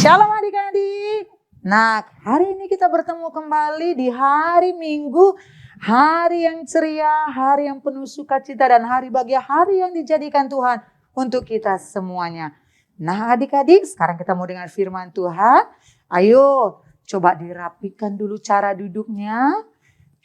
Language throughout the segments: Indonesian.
Shalom adik-adik. Nah, hari ini kita bertemu kembali di hari Minggu, hari yang ceria, hari yang penuh sukacita, dan hari bahagia, hari yang dijadikan Tuhan untuk kita semuanya. Nah adik-adik, sekarang kita mau dengar firman Tuhan. Ayo, coba dirapikan dulu cara duduknya.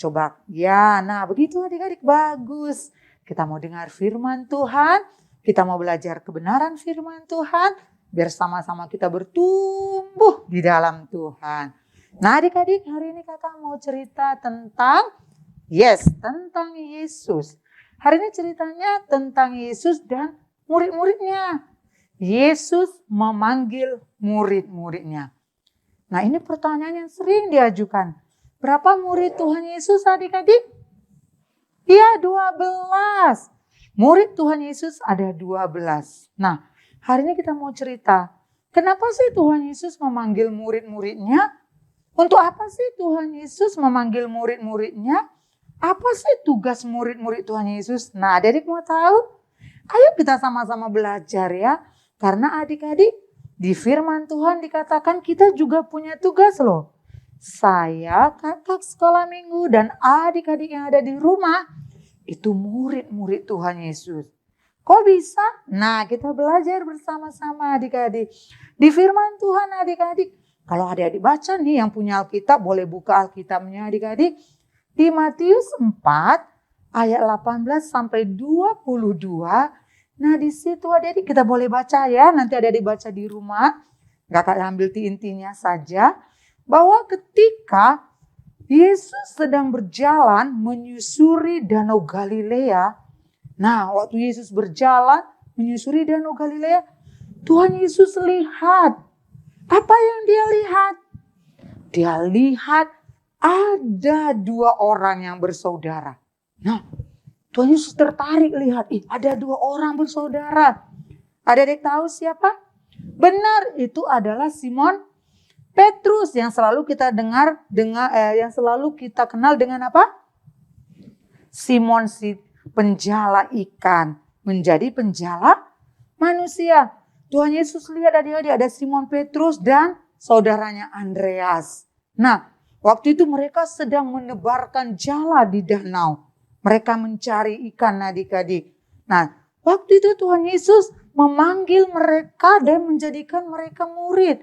Coba, ya, nah begitu adik-adik, bagus. Kita mau dengar firman Tuhan, kita mau belajar kebenaran firman Tuhan, biar sama-sama kita bertumbuh di dalam Tuhan. Nah adik-adik, hari ini kakak mau cerita tentang Yesus. Hari ini ceritanya tentang Yesus dan murid-muridnya. Yesus memanggil murid-muridnya. Nah ini pertanyaan yang sering diajukan. Berapa murid Tuhan Yesus adik-adik? Iya, 12. Murid Tuhan Yesus ada 12. Nah, hari ini kita mau cerita, kenapa sih Tuhan Yesus memanggil murid-muridnya? Untuk apa sih Tuhan Yesus memanggil murid-muridnya? Apa sih tugas murid-murid Tuhan Yesus? Nah, adik-adik mau tahu? Ayo kita sama-sama belajar ya. Karena adik-adik, di firman Tuhan dikatakan kita juga punya tugas loh. Saya, kakak sekolah minggu, dan adik-adik yang ada di rumah, itu murid-murid Tuhan Yesus. Kok bisa? Nah, kita belajar bersama-sama adik-adik. Di firman Tuhan adik-adik, kalau adik-adik baca nih yang punya Alkitab, boleh buka Alkitabnya adik-adik. Di Matius 4 ayat 18 sampai 22. Nah, di situ adik-adik kita boleh baca ya. Nanti adik-adik baca di rumah. Kakak ambil intinya saja. Bahwa ketika Yesus sedang berjalan menyusuri Danau Galilea. Nah, waktu Yesus berjalan menyusuri Danau Galilea, Tuhan Yesus lihat. Apa yang dia lihat? Dia lihat ada 2 orang yang bersaudara. Nah, Tuhan Yesus tertarik lihat, ada 2 orang bersaudara. Adik-adik tahu siapa? Benar, itu adalah Simon Petrus yang selalu kita yang selalu kita kenal dengan apa? Simon si penjala ikan menjadi penjala manusia. Tuhan Yesus lihat adik-adik ada Simon Petrus dan saudaranya Andreas. Nah, waktu itu mereka sedang menebarkan jala di danau. Mereka mencari ikan adik-adik. Nah, waktu itu Tuhan Yesus memanggil mereka dan menjadikan mereka murid.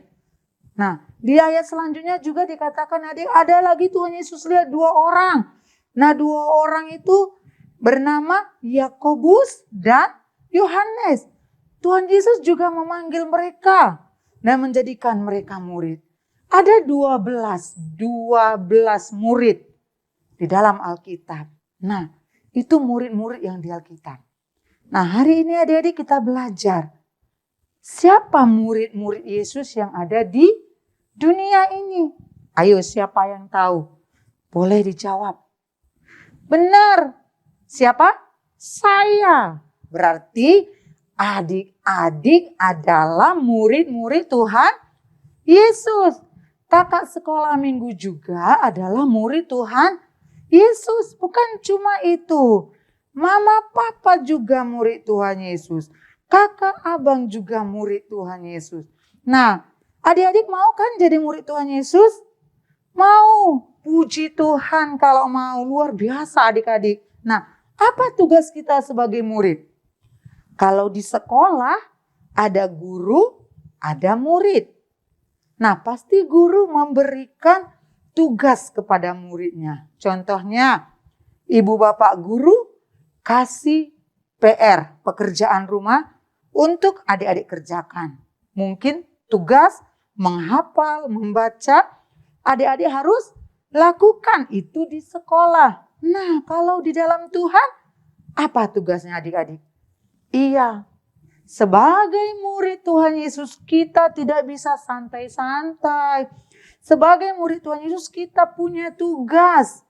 Nah, di ayat selanjutnya juga dikatakan adik, ada lagi Tuhan Yesus lihat 2 orang. Nah, 2 orang itu bernama Yakobus dan Yohanes. Tuhan Yesus juga memanggil mereka dan menjadikan mereka murid. Ada 12 murid di dalam Alkitab. Nah, itu murid-murid yang di Alkitab. Nah, hari ini adik-adik kita belajar. Siapa murid-murid Yesus yang ada di dunia ini? Ayo, siapa yang tahu? Boleh dijawab. Benar. Siapa? Saya. Berarti adik-adik adalah murid-murid Tuhan Yesus. Kakak sekolah minggu juga adalah murid Tuhan Yesus. Bukan cuma itu. Mama, papa juga murid Tuhan Yesus. Kakak, abang juga murid Tuhan Yesus. Nah, adik-adik mau kan jadi murid Tuhan Yesus? Mau. Puji Tuhan kalau mau. Luar biasa adik-adik. Nah, apa tugas kita sebagai murid? Kalau di sekolah ada guru, ada murid. Nah, pasti guru memberikan tugas kepada muridnya. Contohnya, ibu bapak guru kasih PR, pekerjaan rumah, untuk adik-adik kerjakan. Mungkin tugas menghafal, membaca, adik-adik harus lakukan itu di sekolah. Nah, kalau di dalam Tuhan, apa tugasnya adik-adik? Iya, sebagai murid Tuhan Yesus kita tidak bisa santai-santai. Sebagai murid Tuhan Yesus kita punya tugas.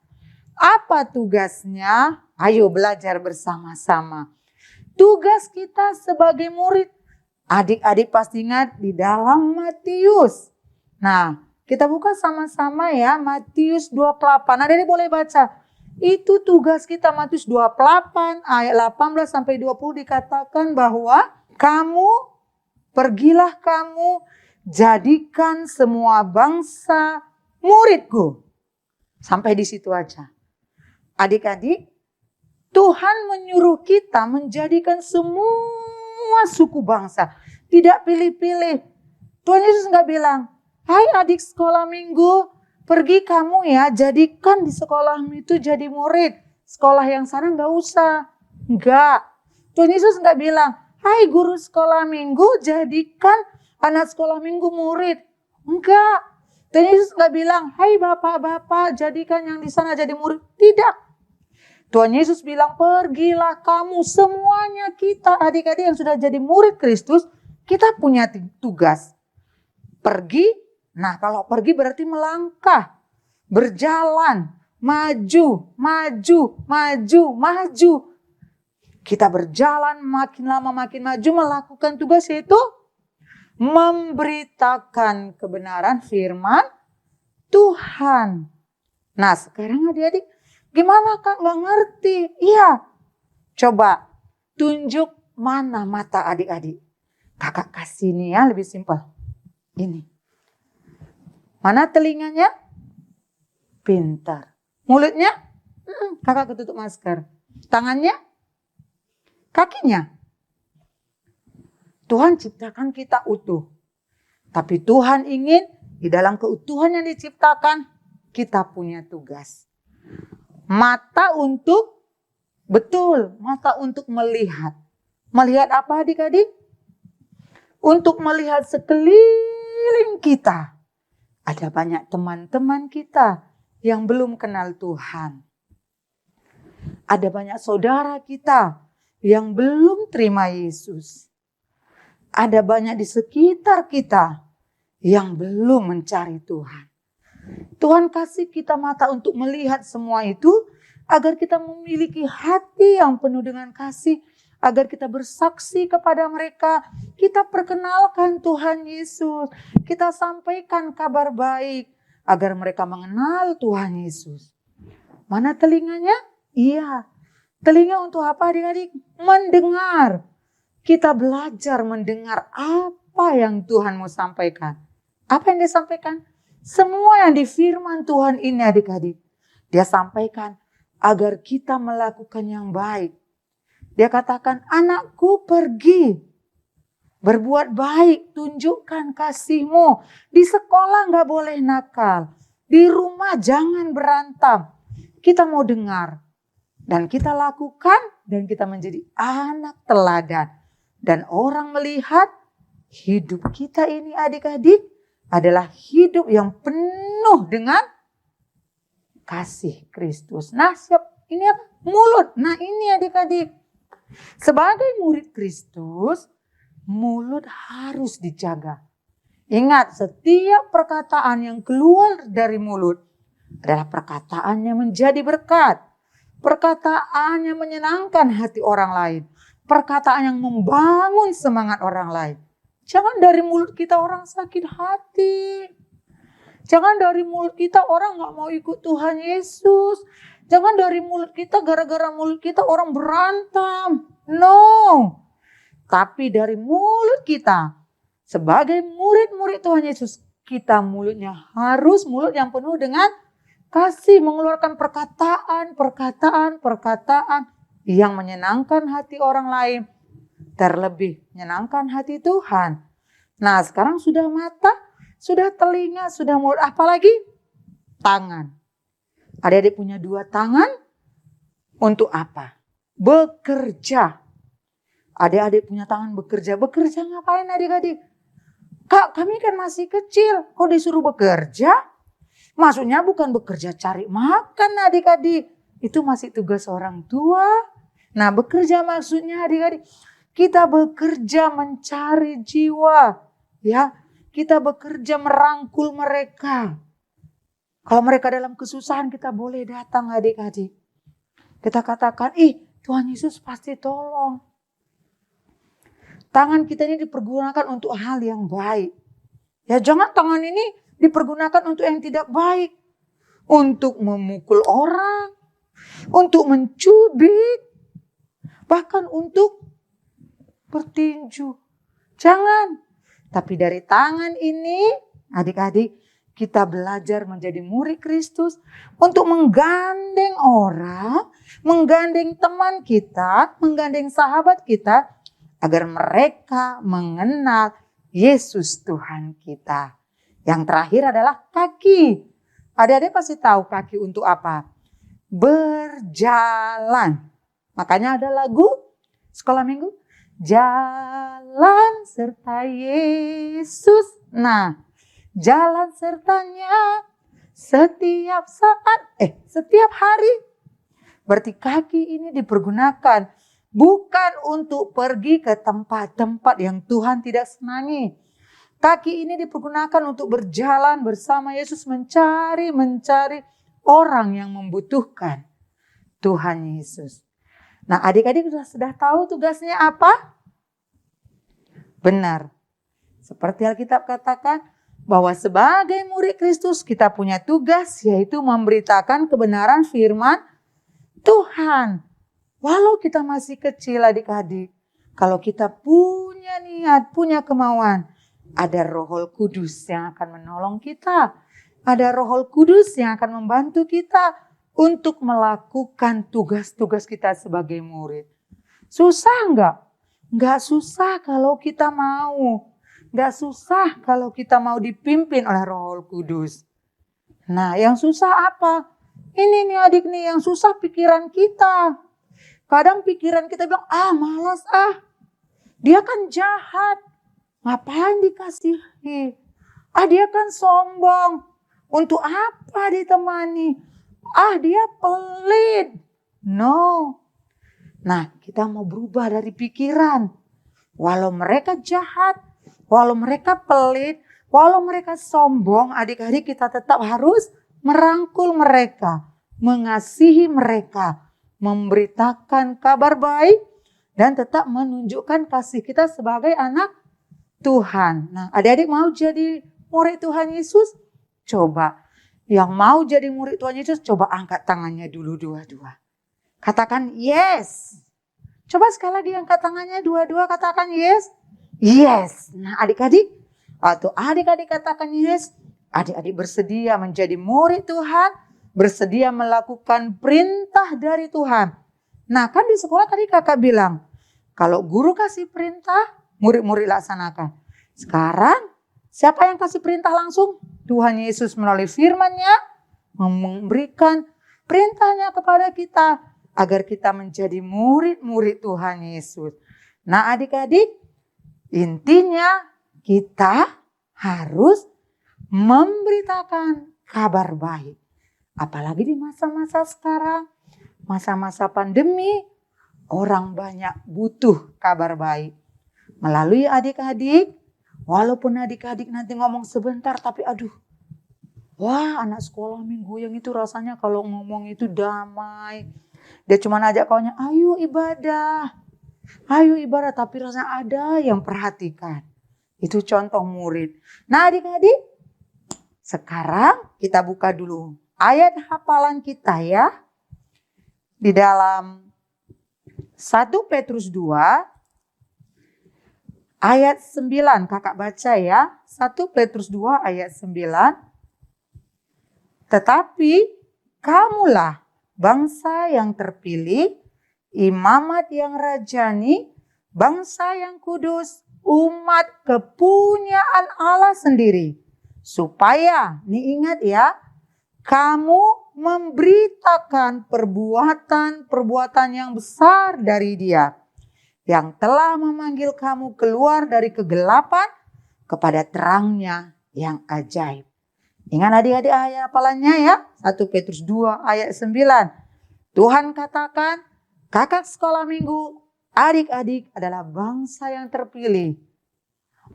Apa tugasnya? Ayo belajar bersama-sama. Tugas kita sebagai murid, adik-adik pasti ingat di dalam Matius. Nah, kita buka sama-sama ya, Matius 28. Adik-adik boleh baca. Itu tugas kita, Matius 28 ayat 18 sampai 20 dikatakan bahwa pergilah kamu jadikan semua bangsa muridku. Sampai di situ aja. Adik-adik, Tuhan menyuruh kita menjadikan semua suku bangsa. Tidak pilih-pilih. Tuhan Yesus nggak bilang, hai adik sekolah minggu, pergi kamu ya, jadikan di sekolahmu itu jadi murid. Sekolah yang sana nggak usah. Enggak. Tuhan Yesus nggak bilang, hai guru sekolah minggu, jadikan anak sekolah minggu murid. Enggak. Tuhan Yesus nggak bilang, hai bapak-bapak, jadikan yang di sana jadi murid. Tidak. Tuhan Yesus bilang, pergilah kamu semuanya, kita adik-adik yang sudah jadi murid Kristus, kita punya tugas. Pergi, nah kalau pergi berarti melangkah, berjalan, maju, maju, maju, maju. Kita berjalan makin lama makin maju melakukan tugas yaitu memberitakan kebenaran firman Tuhan. Nah sekarang adik-adik, gimana Kak nggak ngerti? Iya, coba tunjuk mana mata adik-adik. Kakak kasih nih ya, lebih simpel. Ini. Mana telinganya? Pintar. Mulutnya? Kakak ketutup masker. Tangannya? Kakinya? Tuhan ciptakan kita utuh. Tapi Tuhan ingin di dalam keutuhan yang diciptakan, kita punya tugas. Mata untuk, betul, mata untuk melihat. Melihat apa adik-adik? Untuk melihat sekeliling kita. Ada banyak teman-teman kita yang belum kenal Tuhan. Ada banyak saudara kita yang belum terima Yesus. Ada banyak di sekitar kita yang belum mencari Tuhan. Tuhan kasih kita mata untuk melihat semua itu agar kita memiliki hati yang penuh dengan kasih. Agar kita bersaksi kepada mereka, kita perkenalkan Tuhan Yesus, kita sampaikan kabar baik agar mereka mengenal Tuhan Yesus. Mana telinganya? Iya, telinga untuk apa adik-adik? Mendengar. Kita belajar mendengar apa yang Tuhan mau sampaikan. Apa yang dia sampaikan? Semua yang di firman Tuhan ini adik-adik, dia sampaikan agar kita melakukan yang baik. Dia katakan, anakku pergi, berbuat baik, tunjukkan kasihmu. Di sekolah gak boleh nakal, di rumah jangan berantem. Kita mau dengar, dan kita lakukan, dan kita menjadi anak teladan. Dan orang melihat hidup kita ini adik-adik adalah hidup yang penuh dengan kasih Kristus. Nah siap, ini apa? Mulut, nah ini adik-adik. Sebagai murid Kristus, mulut harus dijaga. Ingat, setiap perkataan yang keluar dari mulut adalah perkataan yang menjadi berkat. Perkataan yang menyenangkan hati orang lain. Perkataan yang membangun semangat orang lain. Jangan dari mulut kita orang sakit hati. Jangan dari mulut kita orang gak mau ikut Tuhan Yesus. Jangan dari mulut kita, gara-gara mulut kita orang berantem. No. Tapi dari mulut kita, sebagai murid-murid Tuhan Yesus, kita mulutnya harus mulut yang penuh dengan kasih. Mengeluarkan perkataan yang menyenangkan hati orang lain. Terlebih menyenangkan hati Tuhan. Nah sekarang sudah mata, sudah telinga, sudah mulut. Apalagi tangan. Adik-adik punya 2 tangan untuk apa? Bekerja. Adik-adik punya tangan bekerja. Bekerja ngapain adik-adik? Kak, kami kan masih kecil. Kok disuruh bekerja? Maksudnya bukan bekerja cari makan adik-adik. Itu masih tugas orang tua. Nah bekerja maksudnya adik-adik. Kita bekerja mencari jiwa. Ya, kita bekerja merangkul mereka. Kalau mereka dalam kesusahan kita boleh datang adik-adik. Kita katakan, Tuhan Yesus pasti tolong. Tangan kita ini dipergunakan untuk hal yang baik. Ya jangan tangan ini dipergunakan untuk yang tidak baik. Untuk memukul orang. Untuk mencubit. Bahkan untuk bertinju. Jangan. Tapi dari tangan ini, adik-adik, kita belajar menjadi murid Kristus untuk menggandeng orang, menggandeng teman kita, menggandeng sahabat kita, agar mereka mengenal Yesus Tuhan kita. Yang terakhir adalah kaki. Adik-adik pasti tahu kaki untuk apa? Berjalan. Makanya ada lagu sekolah minggu. Jalan serta Yesus. Nah, jalan sertanya setiap saat, setiap hari. Berarti kaki ini dipergunakan bukan untuk pergi ke tempat-tempat yang Tuhan tidak senangi. Kaki ini dipergunakan untuk berjalan bersama Yesus mencari orang yang membutuhkan Tuhan Yesus. Nah, adik-adik sudah tahu tugasnya apa? Benar. Seperti Alkitab katakan bahwa sebagai murid Kristus kita punya tugas yaitu memberitakan kebenaran firman Tuhan. Walau kita masih kecil adik-adik, kalau kita punya niat, punya kemauan, ada Roh Kudus yang akan menolong kita. Ada Roh Kudus yang akan membantu kita untuk melakukan tugas-tugas kita sebagai murid. Susah enggak? Enggak susah kalau kita mau. Enggak susah kalau kita mau dipimpin oleh Roh Kudus. Nah, yang susah apa? Ini nih adik nih, yang susah pikiran kita. Kadang pikiran kita bilang, malas dia kan jahat. Ngapain dikasihi? Dia kan sombong. Untuk apa ditemani? Dia pelit. No. Nah, kita mau berubah dari pikiran. Walau mereka jahat, walau mereka pelit, walau mereka sombong, adik-adik kita tetap harus merangkul mereka, mengasihi mereka, memberitakan kabar baik, dan tetap menunjukkan kasih kita sebagai anak Tuhan. Nah, adik-adik mau jadi murid Tuhan Yesus? Coba. Yang mau jadi murid Tuhan Yesus, coba angkat tangannya dulu dua-dua. Katakan yes. Coba sekali lagi angkat tangannya dua-dua, katakan yes. Yes. Nah, adik-adik, atau adik-adik katakan yes. Adik-adik bersedia menjadi murid Tuhan, bersedia melakukan perintah dari Tuhan. Nah, kan di sekolah tadi kakak bilang, kalau guru kasih perintah, murid-murid laksanakan. Sekarang, siapa yang kasih perintah langsung? Tuhan Yesus melalui firman-Nya memberikan perintahnya kepada kita agar kita menjadi murid-murid Tuhan Yesus. Nah, adik-adik, intinya kita harus memberitakan kabar baik. Apalagi di masa-masa sekarang, masa-masa pandemi, orang banyak butuh kabar baik. Melalui adik-adik, walaupun adik-adik nanti ngomong sebentar, tapi anak sekolah minggu yang itu rasanya kalau ngomong itu damai. Dia cuma ajak kawannya, ayo ibadah, tapi rasanya ada yang perhatikan. Itu contoh murid. Nah adik-adik, sekarang kita buka dulu ayat hafalan kita ya. Di dalam 1 Petrus 2 ayat 9, kakak baca ya. 1 Petrus 2 ayat 9. Tetapi kamulah bangsa yang terpilih, imamat yang rajani, bangsa yang kudus, umat kepunyaan Allah sendiri. Supaya, nih ingat ya, kamu memberitakan perbuatan-perbuatan yang besar dari Dia, yang telah memanggil kamu keluar dari kegelapan kepada terang-Nya yang ajaib. Ingat adik-adik ayat hafalannya ya, 1 Petrus 2 ayat 9. Tuhan katakan, kakak sekolah minggu, adik-adik adalah bangsa yang terpilih.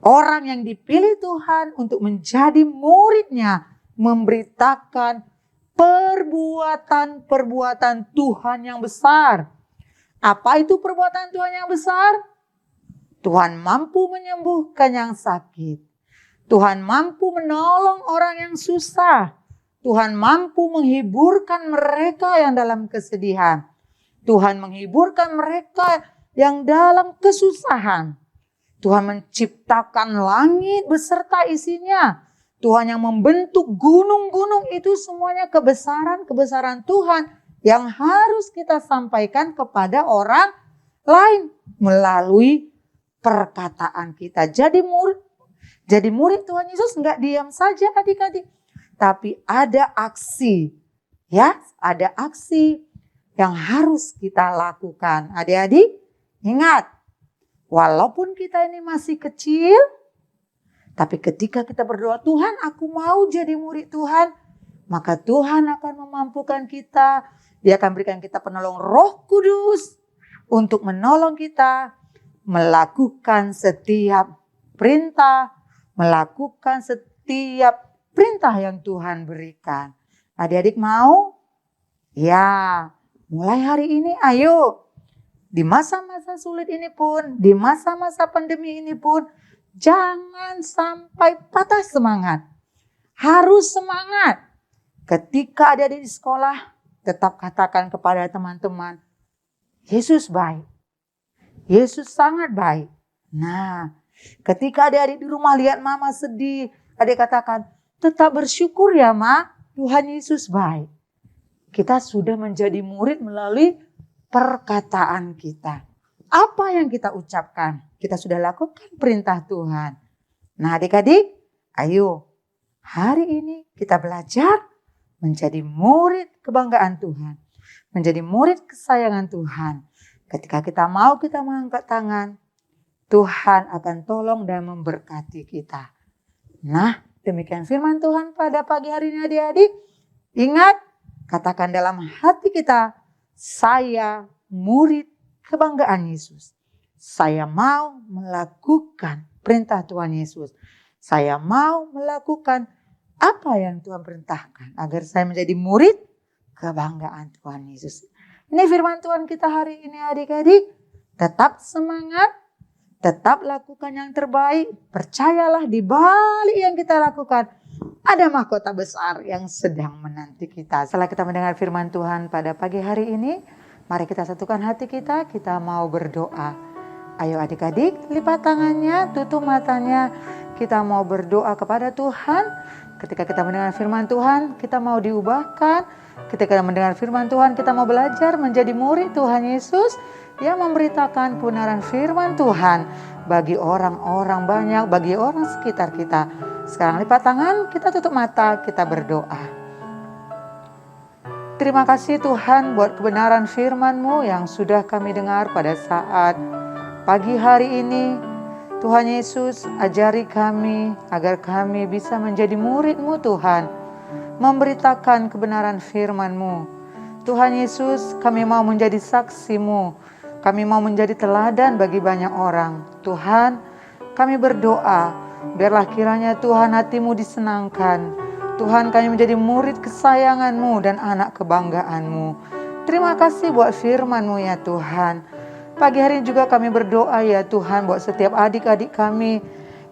Orang yang dipilih Tuhan untuk menjadi murid-Nya, memberitakan perbuatan-perbuatan Tuhan yang besar. Apa itu perbuatan Tuhan yang besar? Tuhan mampu menyembuhkan yang sakit. Tuhan mampu menolong orang yang susah. Tuhan mampu menghiburkan mereka yang dalam kesedihan. Tuhan menghiburkan mereka yang dalam kesusahan. Tuhan menciptakan langit beserta isinya. Tuhan yang membentuk gunung-gunung itu semuanya kebesaran-kebesaran Tuhan yang harus kita sampaikan kepada orang lain melalui perkataan kita. Jadi murid Tuhan Yesus nggak diam saja adik-adik, tapi ada aksi, ya, ada aksi yang harus kita lakukan. Adik-adik, ingat, walaupun kita ini masih kecil, tapi ketika kita berdoa, Tuhan aku mau jadi murid Tuhan, maka Tuhan akan memampukan kita. Dia akan berikan kita penolong Roh Kudus untuk menolong kita melakukan setiap perintah, melakukan setiap perintah yang Tuhan berikan. Adik-adik mau? Ya, mulai hari ini ayo. Di masa-masa sulit ini pun, di masa-masa pandemi ini pun, jangan sampai patah semangat. Harus semangat. Ketika adik-adik di sekolah, tetap katakan kepada teman-teman, Yesus baik. Yesus sangat baik. Nah, ketika adik-adik di rumah lihat mama sedih, adik katakan, tetap bersyukur ya Ma, Tuhan Yesus baik. Kita sudah menjadi murid melalui perkataan kita. Apa yang kita ucapkan? Kita sudah lakukan perintah Tuhan. Nah adik-adik, ayo hari ini kita belajar menjadi murid kebanggaan Tuhan. Menjadi murid kesayangan Tuhan. Ketika kita mau kita mengangkat tangan, Tuhan akan tolong dan memberkati kita. Nah demikian firman Tuhan pada pagi hari ini adik-adik. Ingat, katakan dalam hati kita, saya murid kebanggaan Yesus. Saya mau melakukan perintah Tuhan Yesus. Saya mau melakukan apa yang Tuhan perintahkan agar saya menjadi murid kebanggaan Tuhan Yesus. Ini firman Tuhan kita hari ini adik-adik. Tetap semangat, tetap lakukan yang terbaik. Percayalah di balik yang kita lakukan ada mahkota besar yang sedang menanti kita. Setelah kita mendengar firman Tuhan pada pagi hari ini, mari kita satukan hati kita mau berdoa. Ayo adik-adik, lipat tangannya, tutup matanya. Kita mau berdoa kepada Tuhan. Ketika kita mendengar firman Tuhan, kita mau diubahkan. Ketika kita mendengar firman Tuhan, kita mau belajar menjadi murid Tuhan Yesus yang memberitakan kebenaran firman Tuhan bagi orang-orang banyak, bagi orang sekitar kita. Sekarang lipat tangan, kita tutup mata, kita berdoa. Terima kasih Tuhan buat kebenaran firman-Mu yang sudah kami dengar pada saat pagi hari ini. Tuhan Yesus, ajari kami agar kami bisa menjadi murid-Mu Tuhan. Memberitakan kebenaran firman-Mu. Tuhan Yesus, kami mau menjadi saksi-Mu. Kami mau menjadi teladan bagi banyak orang. Tuhan, kami berdoa, biarlah kiranya Tuhan hati-Mu disenangkan. Tuhan, kami menjadi murid kesayangan-Mu dan anak kebanggaan-Mu. Terima kasih buat firman-Mu ya Tuhan. Pagi hari ini juga kami berdoa ya Tuhan buat setiap adik-adik kami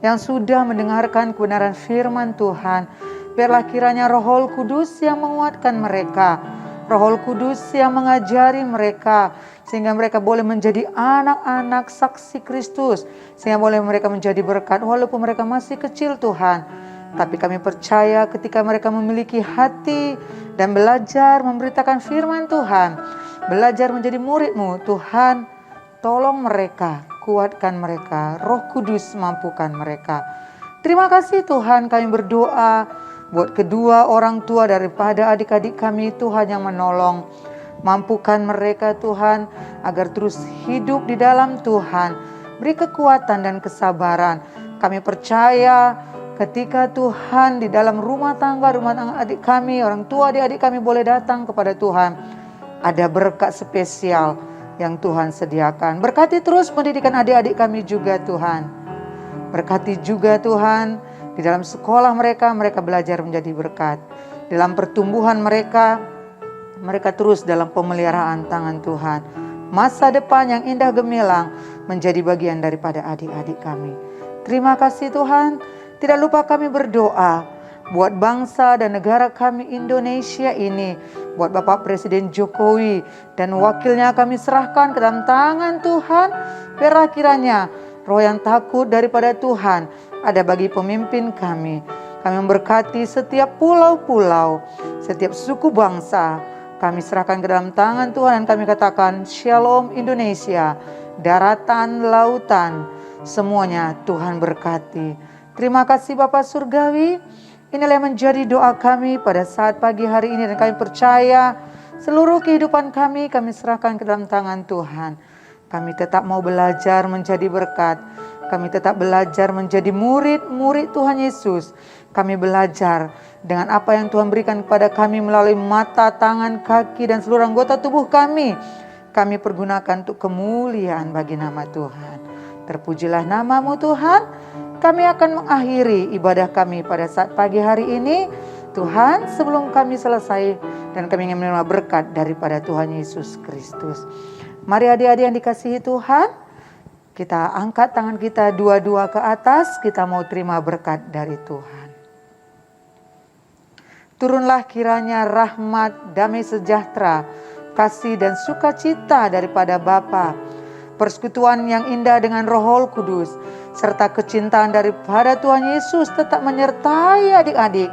yang sudah mendengarkan kebenaran firman Tuhan. Biarlah kiranya Roh Kudus yang menguatkan mereka. Roh Kudus yang mengajari mereka. Sehingga mereka boleh menjadi anak-anak saksi Kristus. Sehingga boleh mereka menjadi berkat walaupun mereka masih kecil Tuhan. Tapi kami percaya ketika mereka memiliki hati dan belajar memberitakan firman Tuhan. Belajar menjadi murid-Mu Tuhan. Tolong mereka, kuatkan mereka. Roh Kudus mampukan mereka. Terima kasih Tuhan, kami berdoa buat kedua orang tua daripada adik-adik kami Tuhan yang menolong. Mampukan mereka Tuhan agar terus hidup di dalam Tuhan. Beri kekuatan dan kesabaran. Kami percaya ketika Tuhan di dalam rumah tangga adik kami, orang tua adik-adik kami boleh datang kepada Tuhan. Ada berkat spesial yang Tuhan sediakan. Berkati terus pendidikan adik-adik kami juga Tuhan. Berkati juga Tuhan di dalam sekolah mereka belajar menjadi berkat. Dalam pertumbuhan mereka terus dalam pemeliharaan tangan Tuhan. Masa depan yang indah gemilang menjadi bagian daripada adik-adik kami. Terima kasih Tuhan. Tidak lupa kami berdoa buat bangsa dan negara kami Indonesia ini. Buat Bapak Presiden Jokowi dan wakilnya kami serahkan ke dalam tangan Tuhan. Biarlah kiranya roh yang takut daripada Tuhan ada bagi pemimpin kami. Kami memberkati setiap pulau-pulau, setiap suku bangsa. Kami serahkan ke dalam tangan Tuhan dan kami katakan Shalom Indonesia, daratan, lautan, semuanya Tuhan berkati. Terima kasih Bapa Surgawi. Inilah yang menjadi doa kami pada saat pagi hari ini dan kami percaya seluruh kehidupan kami serahkan ke dalam tangan Tuhan. Kami tetap mau belajar menjadi berkat. Kami tetap belajar menjadi murid-murid Tuhan Yesus. Kami belajar dengan apa yang Tuhan berikan kepada kami melalui mata, tangan, kaki, dan seluruh anggota tubuh kami. Kami pergunakan untuk kemuliaan bagi nama Tuhan. Terpujilah nama-Mu Tuhan. Kami akan mengakhiri ibadah kami pada saat pagi hari ini. Tuhan, sebelum kami selesai dan kami ingin menerima berkat daripada Tuhan Yesus Kristus. Mari adik-adik yang dikasihi Tuhan, kita angkat tangan kita dua-dua ke atas. Kita mau terima berkat dari Tuhan. Turunlah kiranya rahmat, damai sejahtera, kasih dan sukacita daripada Bapa, persekutuan yang indah dengan Roh Kudus, serta kecintaan daripada Tuhan Yesus tetap menyertai adik-adik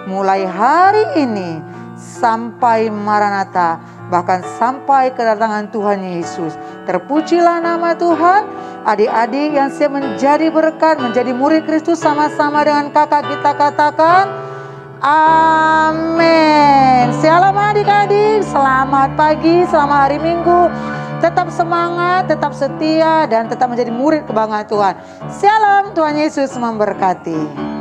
mulai hari ini sampai Maranatha, bahkan sampai kedatangan Tuhan Yesus. Terpujilah nama Tuhan. Adik-adik yang siap menjadi berkat, menjadi murid Kristus, sama-sama dengan kakak kita katakan amin. Shalom adik-adik, selamat pagi, selamat hari Minggu. Tetap semangat, tetap setia, dan tetap menjadi murid kebanggaan Tuhan. Shalom, Tuhan Yesus memberkati.